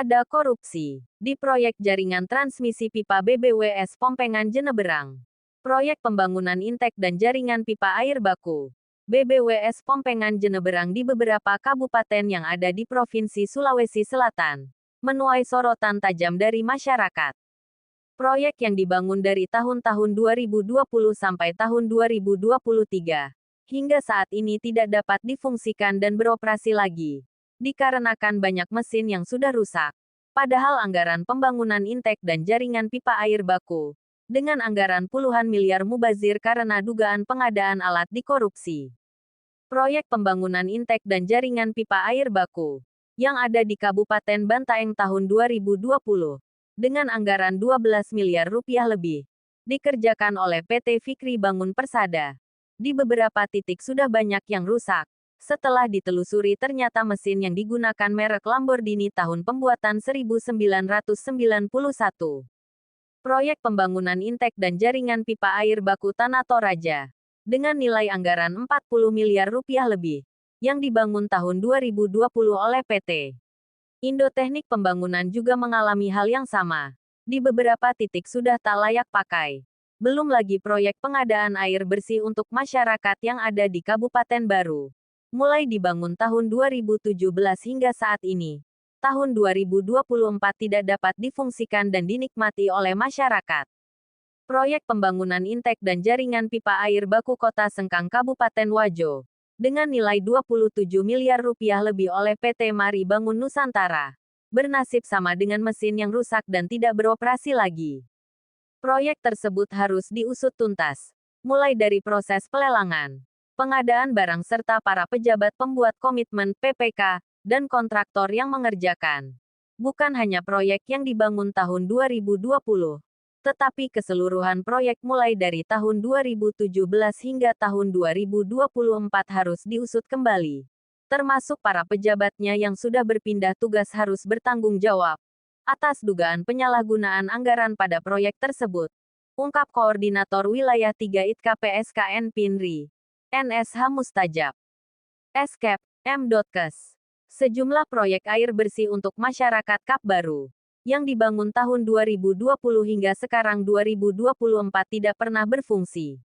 Ada korupsi di proyek jaringan transmisi pipa BBWS Pompengan Jeneberang. Proyek pembangunan intek dan jaringan pipa air baku BBWS Pompengan Jeneberang di beberapa kabupaten yang ada di Provinsi Sulawesi Selatan menuai sorotan tajam dari masyarakat. Proyek yang dibangun dari tahun-tahun 2020 sampai tahun 2023 hingga saat ini tidak dapat difungsikan dan beroperasi lagi dikarenakan banyak mesin yang sudah rusak. Padahal anggaran pembangunan intek dan jaringan pipa air baku dengan anggaran puluhan miliar mubazir karena dugaan pengadaan alat dikorupsi. Proyek pembangunan intek dan jaringan pipa air baku yang ada di Kabupaten Bantaeng tahun 2020 dengan anggaran 12 miliar rupiah lebih dikerjakan oleh PT Fikri Bangun Persada. Di beberapa titik sudah banyak yang rusak. Setelah ditelusuri ternyata mesin yang digunakan merek Lamborghini tahun pembuatan 1991. Proyek pembangunan intek dan jaringan pipa air baku Tanah Toraja dengan nilai anggaran 40 miliar rupiah lebih yang dibangun tahun 2020 oleh PT Indo-Teknik Pembangunan juga mengalami hal yang sama. Di beberapa titik sudah tak layak pakai. Belum lagi proyek pengadaan air bersih untuk masyarakat yang ada di Kabupaten Baru. Mulai dibangun tahun 2017 hingga saat ini, tahun 2024 tidak dapat difungsikan dan dinikmati oleh masyarakat. Proyek pembangunan intek dan jaringan pipa air baku Kota Sengkang Kabupaten Wajo, dengan nilai 27 miliar rupiah lebih oleh PT Mari Bangun Nusantara, bernasib sama dengan mesin yang rusak dan tidak beroperasi lagi. Proyek tersebut harus diusut tuntas, mulai dari proses pelelangan, pengadaan barang serta para pejabat pembuat komitmen PPK, dan kontraktor yang mengerjakan. Bukan hanya proyek yang dibangun tahun 2020, tetapi keseluruhan proyek mulai dari tahun 2017 hingga tahun 2024 harus diusut kembali. Termasuk para pejabatnya yang sudah berpindah tugas harus bertanggung jawab atas dugaan penyalahgunaan anggaran pada proyek tersebut. Ungkap Koordinator Wilayah 3 ITKA PSKN Pinri NSH Mustajab. Eskep, M.Kes. Sejumlah proyek air bersih untuk masyarakat Kap Baru, yang dibangun tahun 2020 hingga sekarang 2024 tidak pernah berfungsi.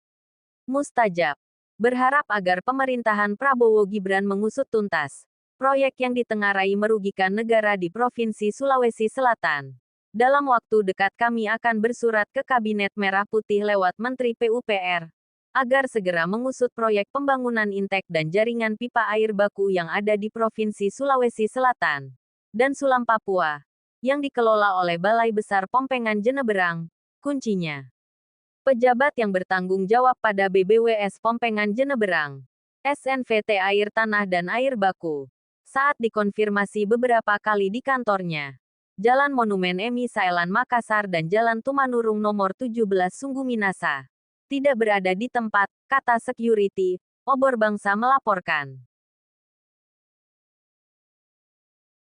Mustajab berharap agar pemerintahan Prabowo Gibran mengusut tuntas proyek yang ditengarai merugikan negara di Provinsi Sulawesi Selatan. Dalam waktu dekat kami akan bersurat ke Kabinet Merah Putih lewat Menteri PUPR, agar segera mengusut proyek pembangunan intek dan jaringan pipa air baku yang ada di Provinsi Sulawesi Selatan dan Sulam Papua, yang dikelola oleh Balai Besar Pompengan Jeneberang, kuncinya. Pejabat yang bertanggung jawab pada BBWS Pompengan Jeneberang, SNVT Air Tanah dan Air Baku, saat dikonfirmasi beberapa kali di kantornya. Jalan Monumen Emi Saelan Makassar dan Jalan Tumanurung nomor 17 Sungguh Minasa tidak berada di tempat, kata security, Obor Bangsa melaporkan.